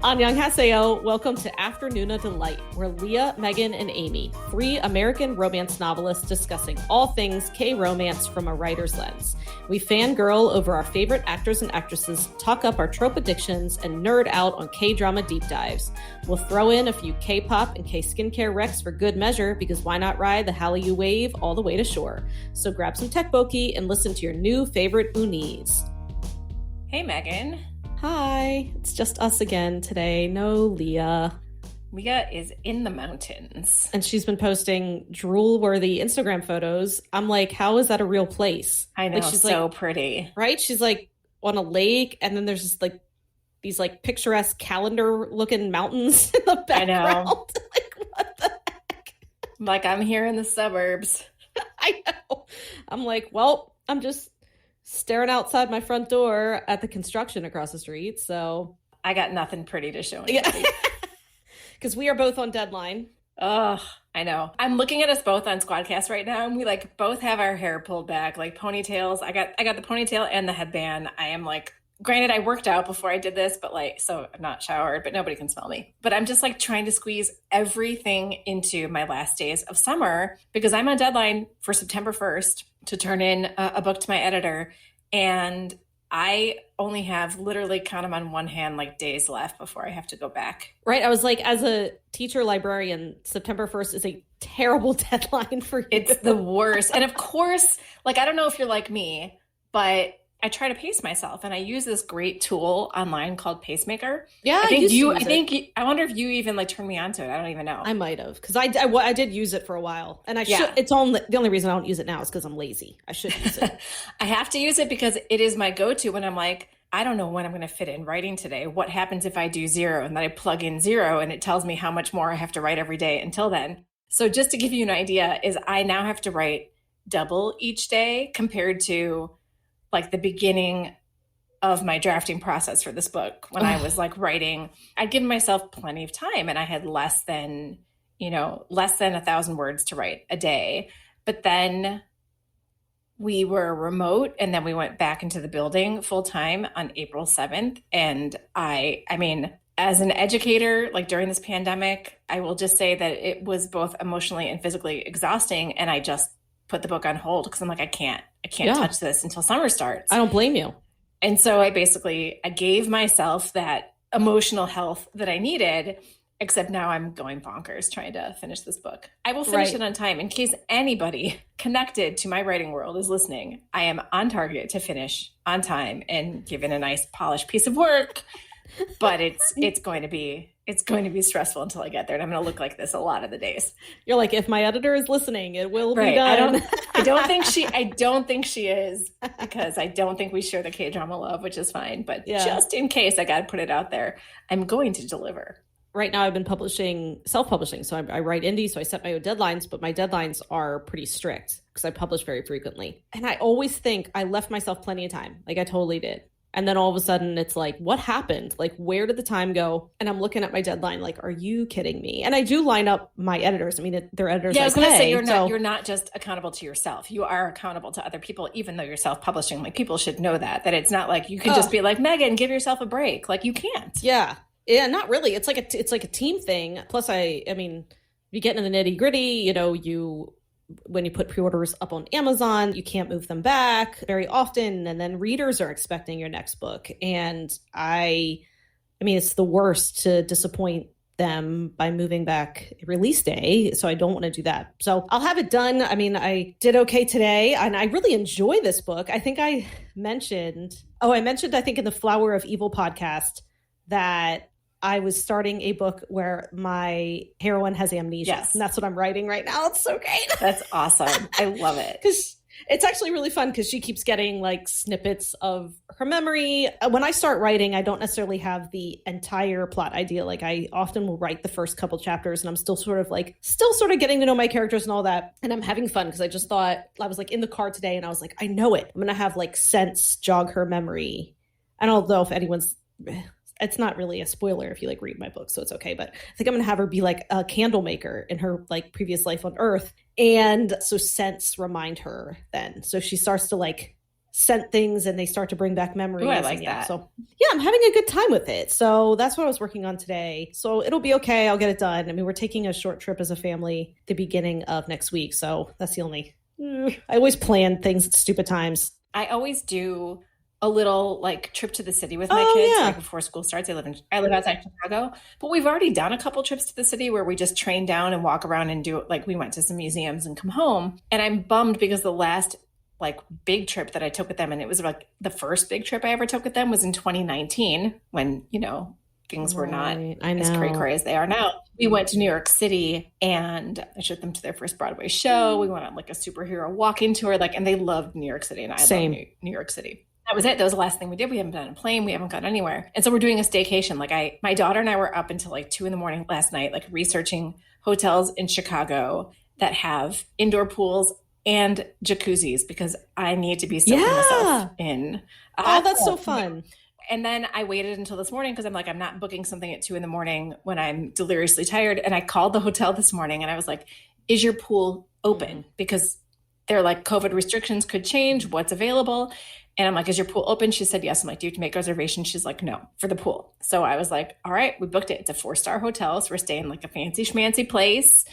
Annyeonghaseyo, welcome to Afternoona Delight, where Leah, Megan, and Amy, three American romance novelists discussing all things K-romance from a writer's lens. We fangirl over our favorite actors and actresses, talk up our trope addictions, and nerd out on K-drama deep dives. We'll throw in a few K-pop and K-skincare recs for good measure, because why not ride the Hallyu wave all the way to shore? So grab some tteokbokki and listen to your new favorite unis. Hey, Megan. Hi, it's just us again today. No Leah. Leah is in the mountains. And she's been posting drool-worthy Instagram photos. I'm like, how is that a real place? I know, like, she's so like, pretty. Right? She's like on a lake, and then there's just like these like picturesque calendar-looking mountains in the background. I know. Like, what the heck? Like, I'm here in the suburbs. I know. I'm like, well, I'm just staring outside my front door at the construction across the street, so I got nothing pretty to show yeah, anybody. because we are both on deadline. Ugh, I know. I'm looking at us both on Squadcast right now, and we like both have our hair pulled back, like ponytails. I got the ponytail and the headband. I am like, granted, I worked out before I did this, but like, so I'm not showered, but nobody can smell me. But I'm just like trying to squeeze everything into my last days of summer, because I'm on deadline for September 1st to turn in a book to my editor. And I only have, literally count them on one hand, like days left before I have to go back. Right. I was like, as a teacher librarian, September 1st is a terrible deadline for you. It's the worst. And of course, like, I don't know if you're like me, but I try to pace myself, and I use this great tool online called Pacemaker. Yeah, I wonder if you even like turned me onto it. I don't even know. I might have, because I did use it for a while, and it's only the only reason I don't use it now is because I'm lazy. I should use it. I have to use it because it is my go-to when I'm like, I don't know when I'm going to fit in writing today. What happens if I do 0 and then I plug in 0 and it tells me how much more I have to write every day until then. So just to give you an idea, is I now have to write double each day compared to like the beginning of my drafting process for this book. When I was like writing, I'd given myself plenty of time, and I had less than 1,000 words to write a day. But then we were remote, and then we went back into the building full time on April 7th. And I mean, as an educator, like during this pandemic, I will just say that it was both emotionally and physically exhausting. And I just put the book on hold because I'm like, I can't touch this until summer starts. I don't blame you. And so I gave myself that emotional health that I needed, except now I'm going bonkers trying to finish this book. I will finish it on time. In case anybody connected to my writing world is listening, I am on target to finish on time and given a nice polished piece of work. But it's going to be stressful until I get there, and I'm going to look like this a lot of the days. You're like, if my editor is listening, it will be done. I don't think she is, because I don't think we share the K-drama love, which is fine. But just in case, I got to put it out there. I'm going to deliver. Right now, I've been self-publishing. So I write indie, so I set my own deadlines, but my deadlines are pretty strict because I publish very frequently. And I always think I left myself plenty of time. Like I totally did. And then all of a sudden it's like, what happened? Like, where did the time go? And I'm looking at my deadline like, are you kidding me? And I do line up my editors. I mean, they're editors. Yeah, I was going to say, you're not just accountable to yourself. You are accountable to other people, even though you're self-publishing. Like, people should know that it's not like you can just be like, Megan, give yourself a break. Like, you can't. Yeah, not really. It's like a team thing. Plus, I mean, you get into the nitty gritty, when you put pre-orders up on Amazon, you can't move them back very often. And then readers are expecting your next book. And I mean, it's the worst to disappoint them by moving back release day. So I don't want to do that. So I'll have it done. I mean, I did okay today, and I really enjoy this book. I think I mentioned, I think in the Flower of Evil podcast that I was starting a book where my heroine has amnesia. Yes. And that's what I'm writing right now. It's so great. That's awesome. I love it. Because it's actually really fun, because she keeps getting like snippets of her memory. When I start writing, I don't necessarily have the entire plot idea. Like, I often will write the first couple chapters, and I'm still sort of getting to know my characters and all that. And I'm having fun, because I just thought, I was like in the car today and I was like, I know it. I'm going to have like Sense jog her memory. I don't know if anyone's... It's not really a spoiler if you like read my book, so it's okay. But I think I'm going to have her be like a candle maker in her like previous life on Earth. And so scents remind her then. So she starts to like scent things and they start to bring back memories. Ooh, I like and, yeah, that. So yeah, I'm having a good time with it. So that's what I was working on today. So it'll be okay. I'll get it done. I mean, we're taking a short trip as a family the beginning of next week. So that's the only, I always plan things at stupid times. I always do a little like trip to the city with my kids right before school starts. I live outside Chicago, but we've already done a couple trips to the city where we just train down and walk around and do like we went to some museums and come home. And I'm bummed because the last like big trip that I took with them, and it was like the first big trip I ever took with them, was in 2019 when, you know, things were not as cray as they are now. We went to New York City and I took them to their first Broadway show. We went on like a superhero walking tour, like, and they loved New York City, and I love New York City. That was it. That was the last thing we did. We haven't been on a plane. We haven't gone anywhere. And so we're doing a staycation. Like my daughter and I were up until like 2 a.m. last night, like researching hotels in Chicago that have indoor pools and jacuzzis because I need to be soaking myself in. Oh, that's so fun. And then I waited until this morning because I'm like, I'm not booking something at 2 a.m. when I'm deliriously tired. And I called the hotel this morning and I was like, is your pool open? Because they're like, COVID restrictions could change. What's available? And I'm like, is your pool open? She said, yes. I'm like, do you have to make a reservation? She's like, no, for the pool. So I was like, all right, we booked it. It's a 4-star hotel. So we're staying like a fancy schmancy place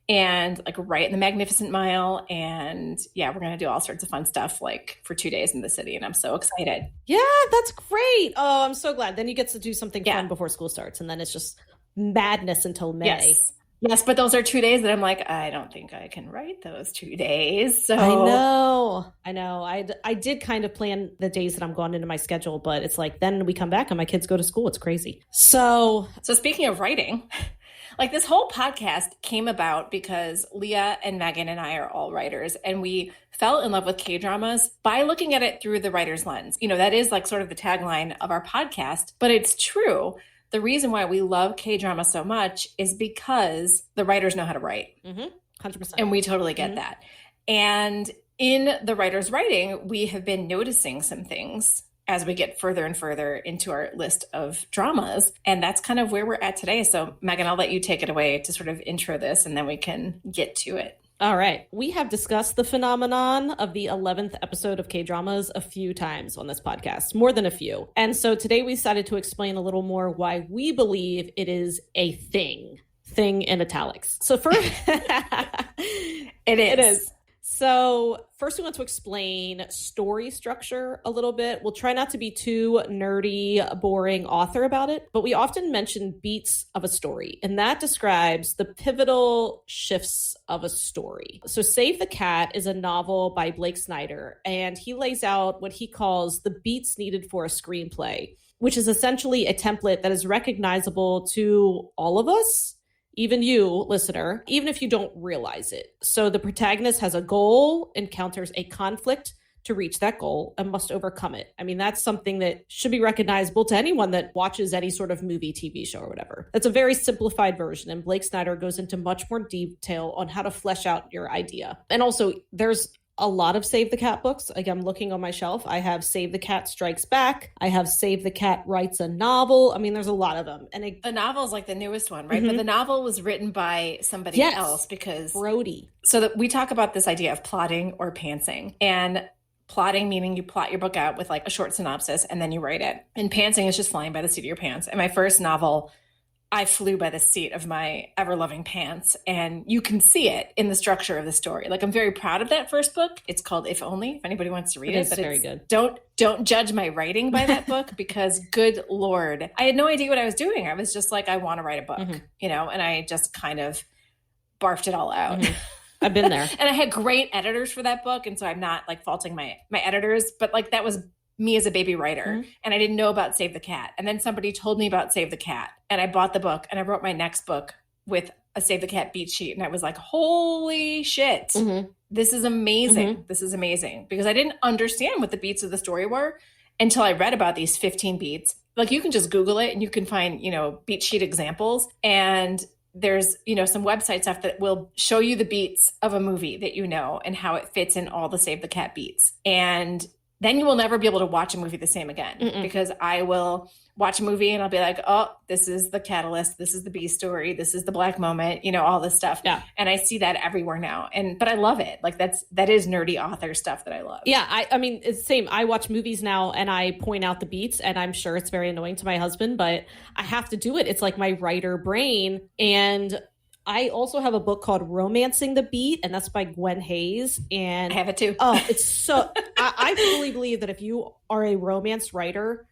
and like right in the Magnificent Mile. And yeah, we're going to do all sorts of fun stuff like for 2 days in the city. And I'm so excited. Yeah, that's great. Oh, I'm so glad. Then you get to do something fun before school starts. And then it's just madness until May. Yes, but those are 2 days that I'm like, I don't think I can write those 2 days. So I know. I did kind of plan the days that I'm going into my schedule, but it's like then we come back and my kids go to school. It's crazy. So speaking of writing, like this whole podcast came about because Leah and Megan and I are all writers, and we fell in love with K-dramas by looking at it through the writer's lens. You know, that is like sort of the tagline of our podcast, but it's true. The reason why we love K-drama so much is because the writers know how to write. 100%. And we totally get that. And in the writer's writing, we have been noticing some things as we get further and further into our list of dramas. And that's kind of where we're at today. So Megan, I'll let you take it away to sort of intro this and then we can get to it. All right. We have discussed the phenomenon of the 11th episode of K-dramas a few times on this podcast, more than a few. And so today we decided to explain a little more why we believe it is a thing in italics. So first, it is. So first we want to explain story structure a little bit. We'll try not to be too nerdy, boring author about it, but we often mention beats of a story, and that describes the pivotal shifts of a story. So Save the Cat is a novel by Blake Snyder, and he lays out what he calls the beats needed for a screenplay, which is essentially a template that is recognizable to all of us, even you, listener, even if you don't realize it. So the protagonist has a goal, encounters a conflict to reach that goal, and must overcome it. I mean, that's something that should be recognizable to anyone that watches any sort of movie, TV show, or whatever. That's a very simplified version, and Blake Snyder goes into much more detail on how to flesh out your idea. And also, there's a lot of Save the Cat books. Like, I'm looking on my shelf. I have Save the Cat Strikes Back. I have Save the Cat Writes a Novel. I mean, there's a lot of them. And the novel is like the newest one, right? But the novel was written by somebody else because Brody. So that we talk about this idea of plotting or pantsing. And plotting meaning you plot your book out with like a short synopsis and then you write it. And pantsing is just flying by the seat of your pants. And my first novel, I flew by the seat of my ever-loving pants, and you can see it in the structure of the story. Like, I'm very proud of that first book. It's called If Only, if anybody wants to read it. It's very good. Don't judge my writing by that book because, good Lord, I had no idea what I was doing. I was just like, I want to write a book, you know, and I just kind of barfed it all out. I've been there. And I had great editors for that book, and so I'm not like faulting my editors, but like that was me as a baby writer. And I didn't know about Save the Cat. And then somebody told me about Save the Cat, and I bought the book and I wrote my next book with a Save the Cat beat sheet. And I was like, holy shit, this is amazing. This is amazing, because I didn't understand what the beats of the story were until I read about these 15 beats. Like, you can just Google it and you can find, you know, beat sheet examples. And there's, you know, some website stuff that will show you the beats of a movie that you know and how it fits in all the Save the Cat beats. And then you will never be able to watch a movie the same again, because I will watch a movie and I'll be like, oh, this is the catalyst. This is the B story. This is the black moment, you know, all this stuff. Yeah. And I see that everywhere now. But I love it. Like that is nerdy author stuff that I love. Yeah. I mean, it's the same. I watch movies now and I point out the beats, and I'm sure it's very annoying to my husband, but I have to do it. It's like my writer brain. And I also have a book called Romancing the Beat, and that's by Gwen Hayes. And I have it too. Oh, it's so, I fully believe that if you are a romance writer,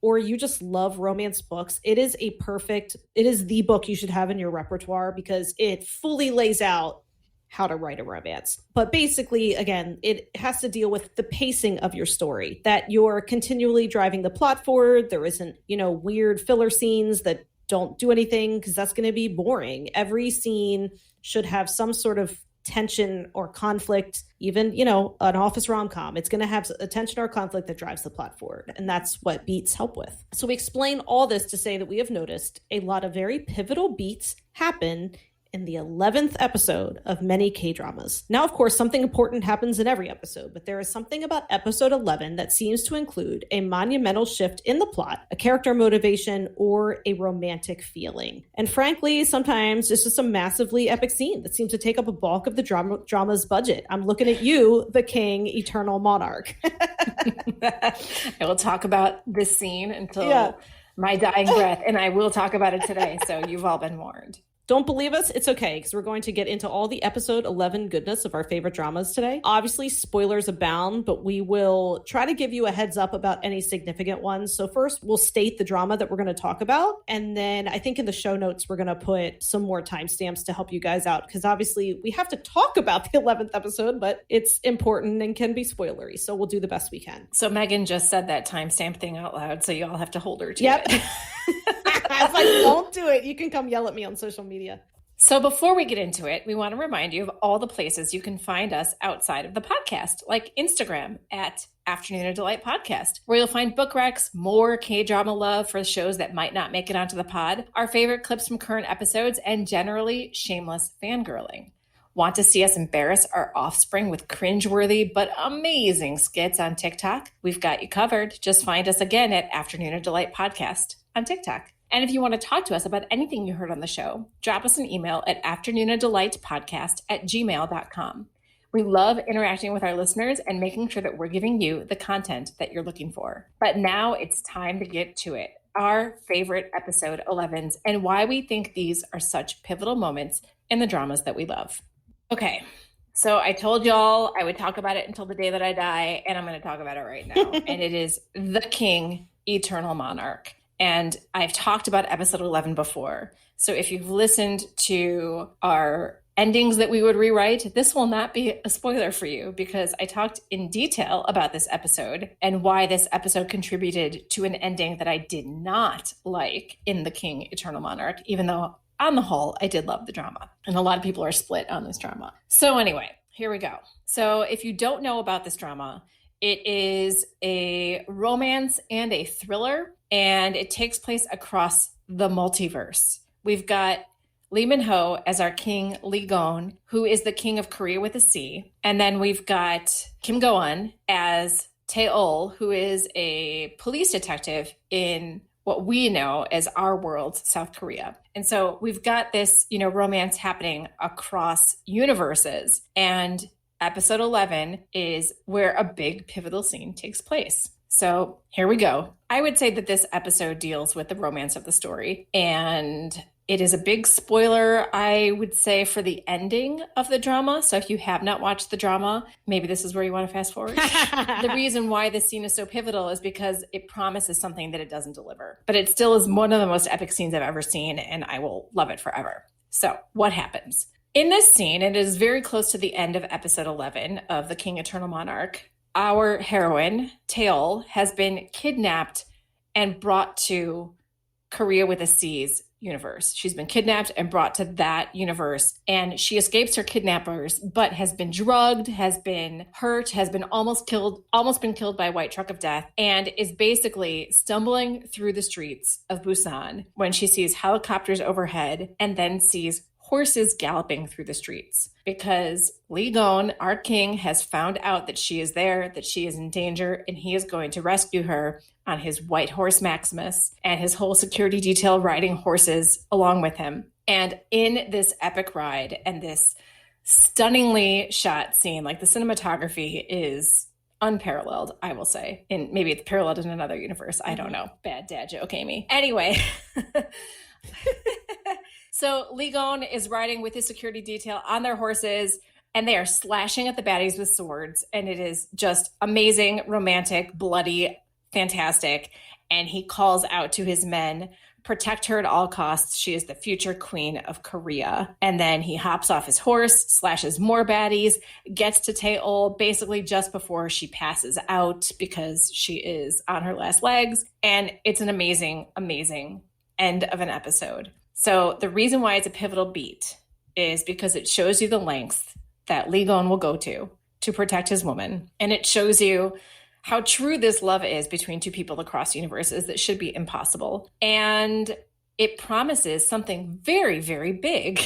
or you just love romance books, it is the book you should have in your repertoire, because it fully lays out how to write a romance. But basically, again, it has to deal with the pacing of your story, that you're continually driving the plot forward. There isn't, weird filler scenes that don't do anything, because that's going to be boring. Every scene should have some sort of tension or conflict. Even, an office rom-com, it's going to have a tension or conflict that drives the plot forward. And that's what beats help with. So we explain all this to say that we have noticed a lot of very pivotal beats happen in the 11th episode of many K-dramas. Now, of course, something important happens in every episode, but there is something about episode 11 that seems to include a monumental shift in the plot, a character motivation, or a romantic feeling. And frankly, sometimes it's just a massively epic scene that seems to take up a bulk of the drama's budget. I'm looking at you, the King Eternal Monarch. I will talk about this scene until my dying breath, and I will talk about it today, so you've all been warned. Don't believe us? It's okay, because we're going to get into all the episode 11 goodness of our favorite dramas today. Obviously, spoilers abound, but we will try to give you a heads up about any significant ones. So first, we'll state the drama that we're going to talk about. And then I think in the show notes, we're going to put some more timestamps to help you guys out, because obviously we have to talk about the 11th episode, but it's important and can be spoilery. So we'll do the best we can. So Megan just said that timestamp thing out loud, so you all have to hold her to it. I was like, don't do it. You can come yell at me on social media. So before we get into it, we want to remind you of all the places you can find us outside of the podcast, like Instagram at Afternoona Delight Podcast, where you'll find book recs, more K-drama love for shows that might not make it onto the pod, our favorite clips from current episodes, and generally shameless fangirling. Want to see us embarrass our offspring with cringeworthy but amazing skits on TikTok? We've got you covered. Just find us again at Afternoona Delight Podcast on TikTok. And if you want to talk to us about anything you heard on the show, drop us an email at afternoonadelightpodcast@gmail.com. We love interacting with our listeners and making sure that we're giving you the content that you're looking for. But now it's time to get to it. Our favorite episode 11s and why we think these are such pivotal moments in the dramas that we love. Okay, so I told y'all I would talk about it until the day that I die, and I'm going to talk about it right now. And it is The King Eternal Monarch. And I've talked about episode 11 before. So if you've listened to our endings that we would rewrite, this will not be a spoiler for you, because I talked in detail about this episode and why this episode contributed to an ending that I did not like in The King Eternal Monarch, even though on the whole, I did love the drama. And a lot of people are split on this drama. So anyway, here we go. So if you don't know about this drama, it is a romance and a thriller, and it takes place across the multiverse. We've got Lee Min-ho as our king, Lee Gon, who is the king of Korea with a C. And then we've got Kim Go-eun as Tae-ol, who is a police detective in what we know as our world, South Korea. And so we've got this, romance happening across universes. And episode 11 is where a big pivotal scene takes place. So here we go. I would say that this episode deals with the romance of the story, and it is a big spoiler, I would say, for the ending of the drama. So if you have not watched the drama, maybe this is where you want to fast forward. The reason why this scene is so pivotal is because it promises something that it doesn't deliver. But it still is one of the most epic scenes I've ever seen, and I will love it forever. So what happens? In this scene, it is very close to the end of episode 11 of The King Eternal Monarch. Our heroine, Tae-ol, has been kidnapped and brought to Korea with a C's universe. She's been kidnapped and brought to that universe, and she escapes her kidnappers, but has been drugged, has been hurt, has been almost been killed by a white truck of death, and is basically stumbling through the streets of Busan when she sees helicopters overhead and then sees horses galloping through the streets because Li Gon, our king, has found out that she is there, that she is in danger, and he is going to rescue her on his white horse Maximus and his whole security detail riding horses along with him. And in this epic ride and this stunningly shot scene, like the cinematography is unparalleled, I will say. And maybe it's paralleled in another universe. I don't know. Bad dad joke, Amy. Anyway. So Li Gon is riding with his security detail on their horses, and they are slashing at the baddies with swords. And it is just amazing, romantic, bloody, fantastic. And he calls out to his men, protect her at all costs. She is the future queen of Korea. And then he hops off his horse, slashes more baddies, gets to Taeol basically just before she passes out because she is on her last legs. And it's an amazing, amazing end of an episode. So the reason why it's a pivotal beat is because it shows you the lengths that Li Gon will go to protect his woman. And it shows you how true this love is between two people across universes that should be impossible. And it promises something very, very big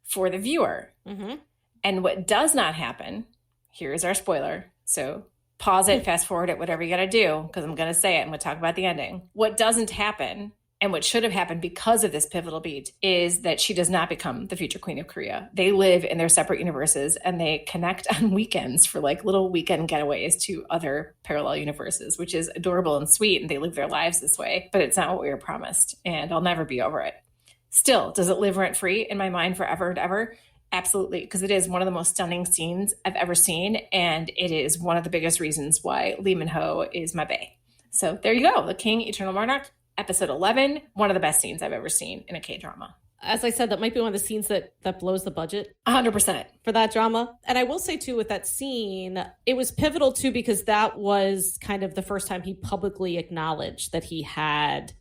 for the viewer. Mm-hmm. And what does not happen, here is our spoiler. So pause it, fast forward it, whatever you got to do, because I'm going to say it and we'll talk about the ending. What doesn't happen, and what should have happened because of this pivotal beat, is that she does not become the future queen of Korea. They live in their separate universes and they connect on weekends for like little weekend getaways to other parallel universes, which is adorable and sweet. And they live their lives this way, but it's not what we were promised. And I'll never be over it. Still, does it live rent free in my mind forever and ever? Absolutely, because it is one of the most stunning scenes I've ever seen. And it is one of the biggest reasons why Lee Min-ho is my bae. So there you go. The King Eternal Monarch. Episode 11, one of the best scenes I've ever seen in a K-drama. As I said, that might be one of the scenes that blows the budget. 100%. For that drama. And I will say, too, with that scene, it was pivotal, too, because that was kind of the first time he publicly acknowledged that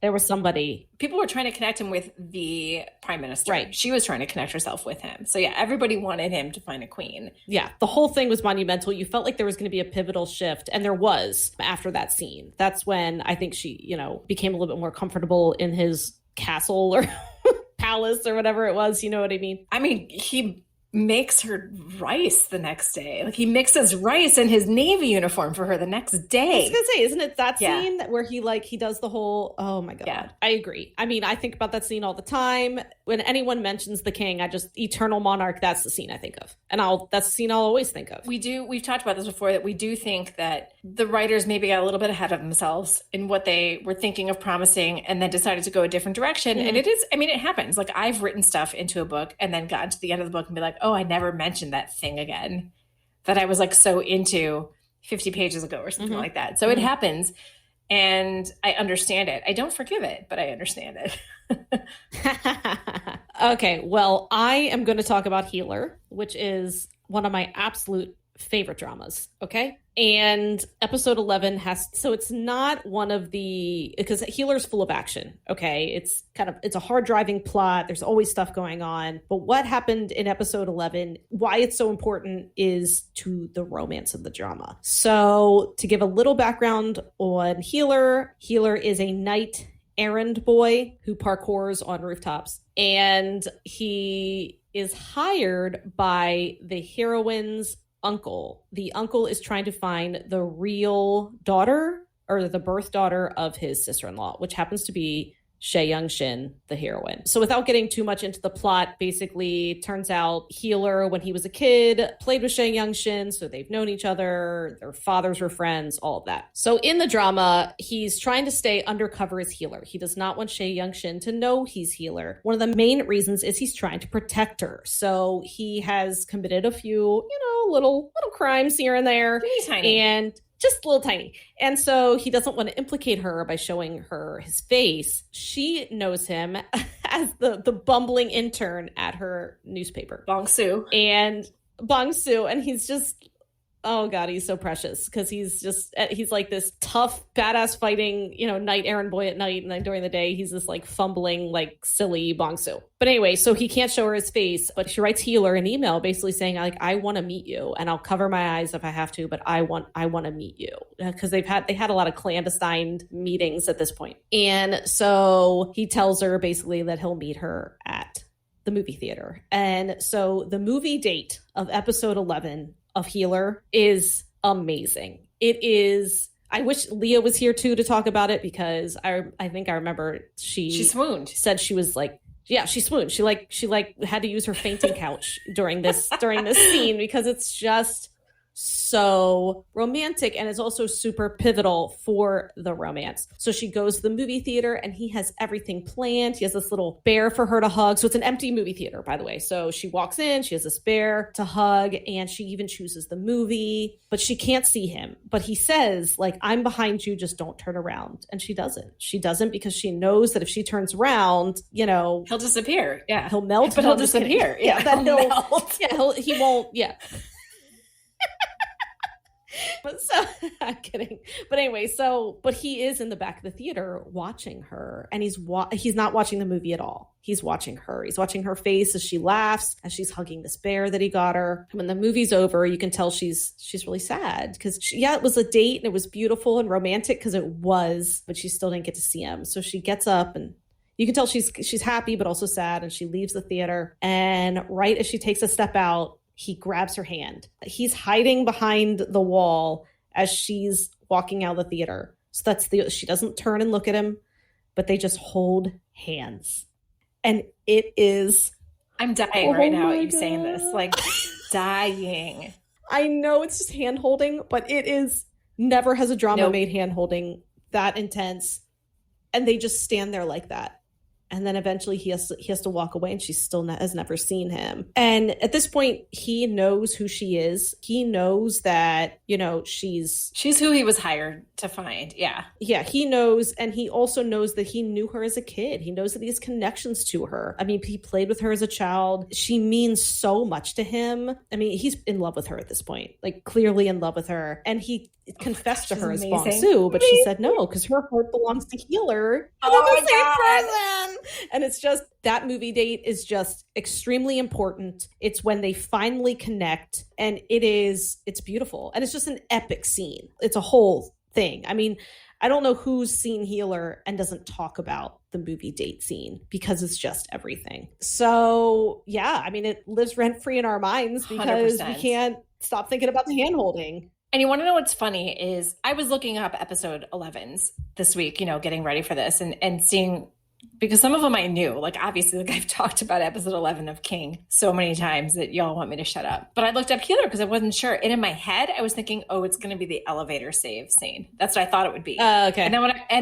there was somebody. People were trying to connect him with the prime minister. Right. She was trying to connect herself with him. So, yeah, everybody wanted him to find a queen. Yeah, the whole thing was monumental. You felt like there was going to be a pivotal shift, and there was after that scene. That's when I think she, became a little bit more comfortable in his castle or palace or whatever it was. You know what I mean? I mean, he makes her rice the next day. Like he mixes rice in his Navy uniform for her the next day. I was gonna say, isn't it that scene where he does the whole, oh my God. Yeah. I agree. I mean, I think about that scene all the time. When anyone mentions the king, Eternal Monarch, that's the scene I think of. And that's the scene I'll always think of. We've talked about this before, that we do think that the writers maybe got a little bit ahead of themselves in what they were thinking of promising and then decided to go a different direction. Mm-hmm. And it happens. Like I've written stuff into a book and then gotten to the end of the book and be like, oh, I never mentioned that thing again that I was like so into 50 pages ago or something like that. So it happens and I understand it. I don't forgive it, but I understand it. Okay, well, I am going to talk about Healer, which is one of my absolute favorite dramas. Okay. And episode 11 it's not one of because Healer's full of action. Okay. It's a hard driving plot. There's always stuff going on. But what happened in episode 11, why it's so important is to the romance of the drama. So to give a little background on Healer is a knight errand boy who parkours on rooftops. And he is hired by the heroine's uncle. The uncle is trying to find the real daughter or the birth daughter of his sister-in-law, which happens to be Shea Young Shin, the heroine. So without getting too much into the plot, basically turns out Healer, when he was a kid, played with Shea Young Shin, so they've known each other, their fathers were friends, all of that. So in the drama, he's trying to stay undercover as Healer. He does not want Shea Young Shin to know he's Healer. One of the main reasons is he's trying to protect her. So he has committed a few, little crimes here and there. Tiny. And just a little tiny. And so he doesn't want to implicate her by showing her his face. She knows him as the bumbling intern at her newspaper. Bong Soo. And he's just, oh God, he's so precious because he's like this tough, badass fighting, knight errand boy at night. And then during the day, he's this like fumbling, like silly Bong Soo. But anyway, so he can't show her his face, but she writes Healer an email basically saying like, I want to meet you and I'll cover my eyes if I have to, but I want to meet you because they had a lot of clandestine meetings at this point. And so he tells her basically that he'll meet her at the movie theater. And so the movie date of episode 11 of Healer is amazing. It is. I wish Leah was here too to talk about it, because I think I remember she swooned. Said she was like, yeah, she swooned. She had to use her fainting couch during this scene, because it's just so romantic, and it's also super pivotal for the romance. So she goes to the movie theater and he has everything planned. He has this little bear for her to hug. So it's an empty movie theater, by the way. So she walks in, she has this bear to hug, and she even chooses the movie, but she can't see him. But he says, like, I'm behind you, just don't turn around. And she doesn't because she knows that if she turns around, you know, he'll disappear. Yeah. He'll melt. But he'll disappear. Yeah. He'll melt. Yeah. He won't. Yeah. But so I'm kidding. But anyway, but he is in the back of the theater watching her, and he's not watching the movie at all. He's watching her. He's watching her face as she laughs, as she's hugging this bear that he got her. When the movie's over, you can tell she's really sad, because it was a date and it was beautiful and romantic, because it was, but she still didn't get to see him. So she gets up, and you can tell she's happy but also sad, and she leaves the theater. And right as she takes a step out, he grabs her hand. He's hiding behind the wall as she's walking out of the theater. So she doesn't turn and look at him, but they just hold hands. And it is... I'm dying right now at you saying this. Like, dying. I know it's just hand holding, but it is... Never has a drama made hand holding that intense. And they just stand there like that. And then eventually he has to walk away, and she still has never seen him. And at this point, he knows who she is. He knows that, you know, she's who he was hired to find. Yeah. Yeah, he knows. And he also knows that he knew her as a kid. He knows that he has connections to her. I mean, he played with her as a child. She means so much to him. I mean, he's in love with her at this point, like clearly in love with her. And he confessed to her as Bong Su, but she said no, because her heart belongs to Healer. Oh my God. And it's just, that movie date is just extremely important. It's when they finally connect, and it's beautiful. And it's just an epic scene. It's a whole thing. I mean, I don't know who's seen Healer and doesn't talk about the movie date scene, because it's just everything. So yeah, I mean, it lives rent free in our minds, because 100%. We can't stop thinking about the hand holding. And you want to know what's funny is I was looking up episode 11s this week, you know, getting ready for this and seeing, because some of them I knew, like obviously, like I've talked about episode 11 of King so many times that y'all want me to shut up. But I looked up Healer because I wasn't sure. And in my head, I was thinking, oh, it's going to be the elevator save scene. That's what I thought it would be. Okay. And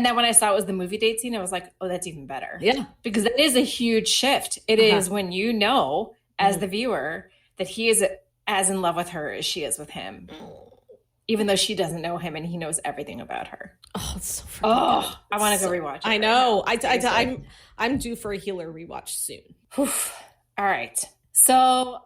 then when I saw it was the movie date scene, I was like, oh, that's even better. Yeah. Because that is a huge shift. It is when you know, as the viewer, that he is as in love with her as she is with him. Even though she doesn't know him and he knows everything about her. Oh, it's so freaking good. I want to go rewatch it. I know. I'm due for a Healer rewatch soon. All right. So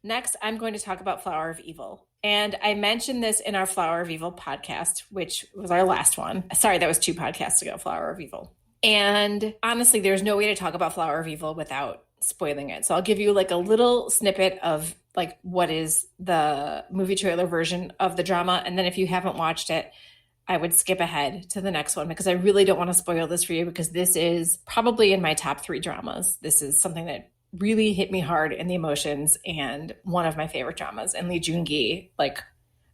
next, I'm going to talk about Flower of Evil. And I mentioned this in our Flower of Evil podcast, which was our last one. Sorry, that was 2 podcasts ago, Flower of Evil. And honestly, there's no way to talk about Flower of Evil without spoiling it. So I'll give you like a little snippet of like what is the movie trailer version of the drama. And then if you haven't watched it, I would skip ahead to the next one, because I really don't want to spoil this for you, because this is probably in my top 3 dramas. This is something that really hit me hard in the emotions, and one of my favorite dramas. And Lee Joon-gi, like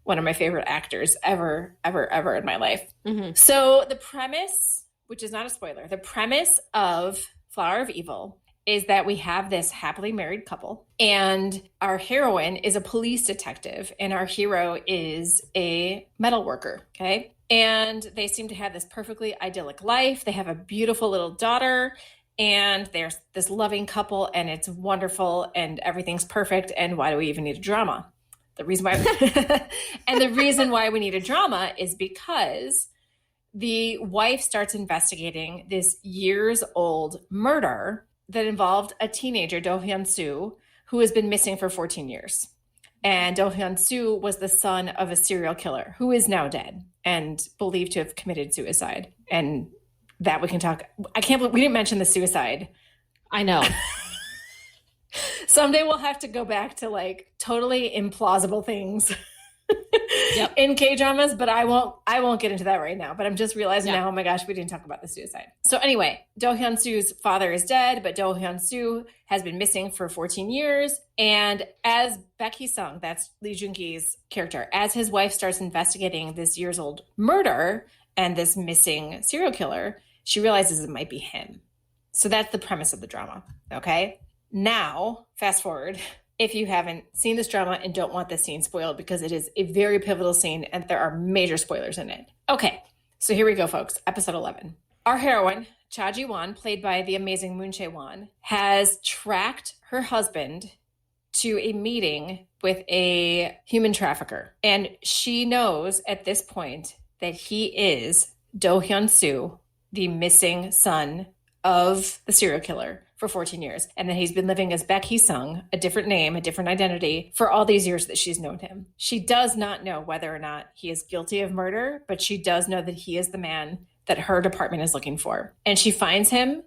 one of my favorite actors ever in my life. Mm-hmm. So the premise, which is not a spoiler, the premise of Flower of Evil is that we have this happily married couple, and our heroine is a police detective and our hero is a metal worker. Okay. And they seem to have this perfectly idyllic life. They have a beautiful little daughter, and there's this loving couple, and it's wonderful and everything's perfect. And why do we even need a drama? The reason why, and the reason why we need a drama is because the wife starts investigating this years old murder that involved a teenager, Do Hyun-soo, who has been missing for 14 years. And Do Hyun-soo was the son of a serial killer who is now dead and believed to have committed suicide. And that we can talk. I can't believe we didn't mention the suicide. I know. Someday we'll have to go back to like totally implausible things Yep. in K-dramas, but I won't get into that right now. But I'm just realizing now, oh my gosh, we didn't talk about the suicide. So anyway, Do Hyun-soo's father is dead, but Do Hyun-soo has been missing for 14 years. And as Baek Hee-sung, that's Lee Joon-gi's character, as his wife starts investigating this years-old murder and this missing serial killer, she realizes it might be him. So that's the premise of the drama, okay? Now, fast forward, if you haven't seen this drama and don't want this scene spoiled, because it is a very pivotal scene and there are major spoilers in it. Okay, so here we go, folks. Episode 11. Our heroine, Cha Ji-won, played by the amazing Moon Chae-won, has tracked her husband to a meeting with a human trafficker. And she knows at this point that he is Do Hyun-soo, the missing son of the serial killer for 14 years. And then he's been living as Baek Hee-sung, a different name, a different identity, for all these years that she's known him. She does not know whether or not he is guilty of murder, but she does know that he is the man that her department is looking for. And she finds him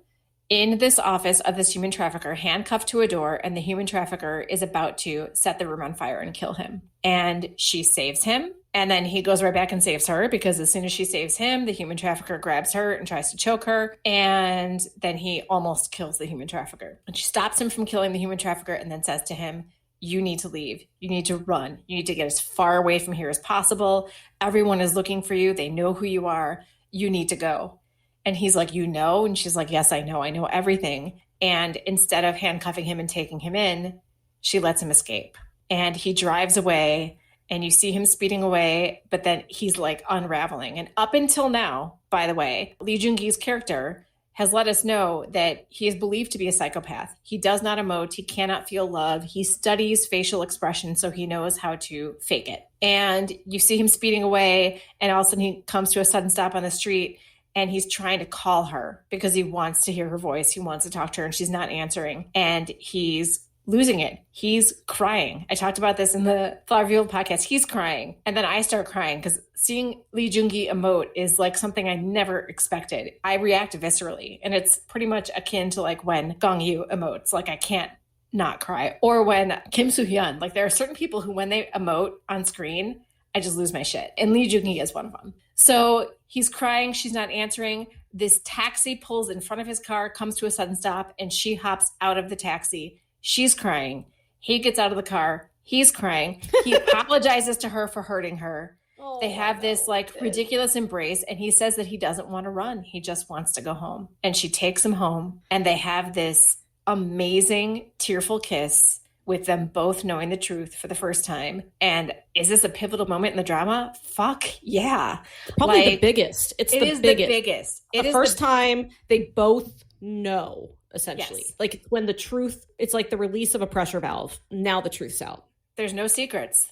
in this office of this human trafficker, handcuffed to a door, and the human trafficker is about to set the room on fire and kill him. And she saves him. And then he goes right back and saves her, because as soon as she saves him, the human trafficker grabs her and tries to choke her. And then he almost kills the human trafficker. And she stops him from killing the human trafficker and then says to him, you need to leave. You need to run. You need to get as far away from here as possible. Everyone is looking for you. They know who you are. You need to go. And he's like, you know? And she's like, yes, I know. I know everything. And instead of handcuffing him and taking him in, she lets him escape. And he drives away. And you see him speeding away, but then he's like unraveling. And up until now, by the way, Lee Joon-gi's character has let us know that he is believed to be a psychopath. He does not emote. He cannot feel love. He studies facial expression, so he knows how to fake it. And you see him speeding away, and all of a sudden he comes to a sudden stop on the street, and he's trying to call her because he wants to hear her voice. He wants to talk to her, and she's not answering. And he's losing it. He's crying. I talked about this in the Flower View podcast. He's crying. And then I start crying because seeing Lee Joon-gi emote is like something I never expected. I react viscerally. And it's pretty much akin to like when Gong Yoo emotes. Like I can't not cry. Or when Kim Soo-hyun, like there are certain people who when they emote on screen, I just lose my shit. And Lee Joon-gi is one of them. So he's crying. She's not answering. This taxi pulls in front of his car, comes to a sudden stop, and she hops out of the taxi. She's crying. He gets out of the car. He's crying. He apologizes to her for hurting her. Oh, they have this like ridiculous embrace, and he says that he doesn't want to run. He just wants to go home. And she takes him home, and they have this amazing, tearful kiss with them both knowing the truth for the first time. And is this a pivotal moment in the drama? Fuck yeah. Probably like, the biggest. It is the biggest. The first time they both know. Essentially, yes. Like when the truth, it's like the release of a pressure valve. Now the truth's out. There's no secrets.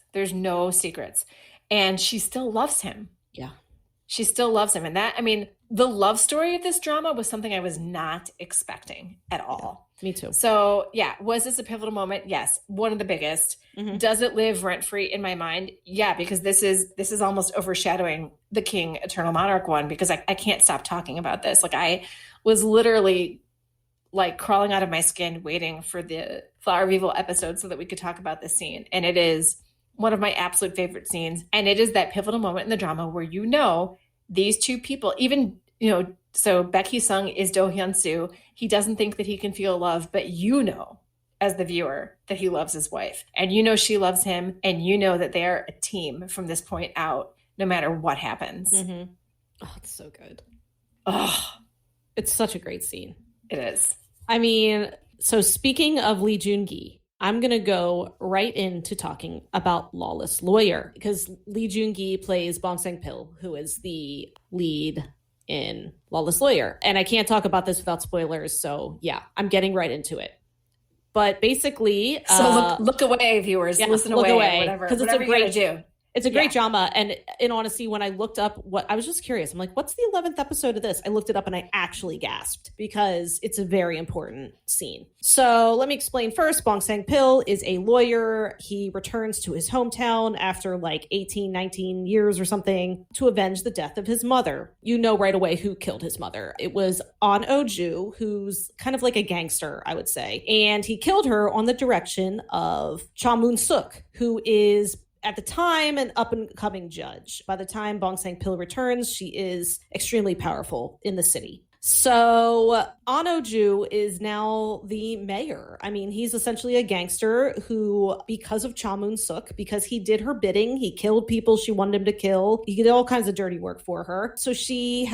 And she still loves him. Yeah. She still loves him. And that, I mean, the love story of this drama was something I was not expecting at all. Yeah, me too. So yeah, was this a pivotal moment? Yes. One of the biggest. Mm-hmm. Does it live rent free in my mind? Yeah, because this is almost overshadowing the King Eternal Monarch one, because I can't stop talking about this. Like I was literally like crawling out of my skin waiting for the Flower of Evil episode so that we could talk about this scene. And it is one of my absolute favorite scenes. And it is that pivotal moment in the drama where, you know, these two people, even, you know, so Baek Hee-sung is Do Hyun-soo. He doesn't think that he can feel love, but you know, as the viewer, that he loves his wife. And you know she loves him. And you know that they are a team from this point out, no matter what happens. Mm-hmm. Oh, it's so good. Oh, it's such a great scene. It is. I mean, so speaking of Lee Joon-gi, I'm going to go right into talking about Lawless Lawyer, because Lee Joon-gi plays Bong Sang-pil, who is the lead in Lawless Lawyer. And I can't talk about this without spoilers, so yeah, I'm getting right into it. But basically... So look away, viewers. Yeah, listen away, whatever. Because it's a great do. It's a great drama. And in honesty, when I looked up I was just curious. I'm like, what's the 11th episode of this? I looked it up and I actually gasped because it's a very important scene. So let me explain first. Bong Sang-pil is a lawyer. He returns to his hometown after like 18, 19 years or something to avenge the death of his mother. You know right away who killed his mother. It was An Oh-ju, who's kind of like a gangster, I would say. And he killed her on the direction of Cha Moon-suk, who is at the time an up-and-coming judge. By the time Bong Sang-pil returns, she is extremely powerful in the city. So An-oh-ju is now the mayor. I mean, he's essentially a gangster who, because of Cha Moon-suk, because he did her bidding, he killed people she wanted him to kill. He did all kinds of dirty work for her. So she's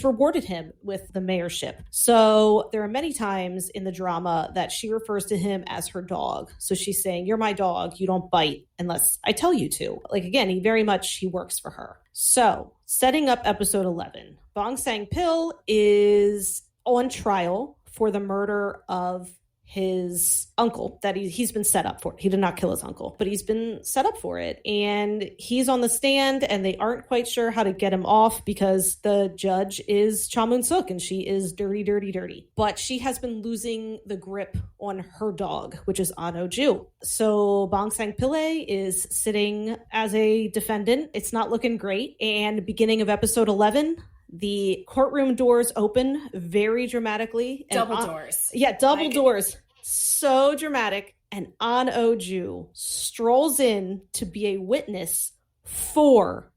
rewarded him with the mayorship. So there are many times in the drama that she refers to him as her dog. So she's saying, "You're my dog. You don't bite unless I tell you to." Like, again, he works for her. So setting up episode 11. Bong Sang-pil is on trial for the murder of his uncle that he's been set up for. He did not kill his uncle, but he's been set up for it. And he's on the stand and they aren't quite sure how to get him off because the judge is Cha Moon-suk and she is dirty, dirty, dirty. But she has been losing the grip on her dog, which is An-oh-ju. So Bong Sang-pil is sitting as a defendant. It's not looking great. And beginning of episode 11, the courtroom doors open very dramatically. Double doors. Yeah, double doors. So dramatic. And An-oh-ju strolls in to be a witness for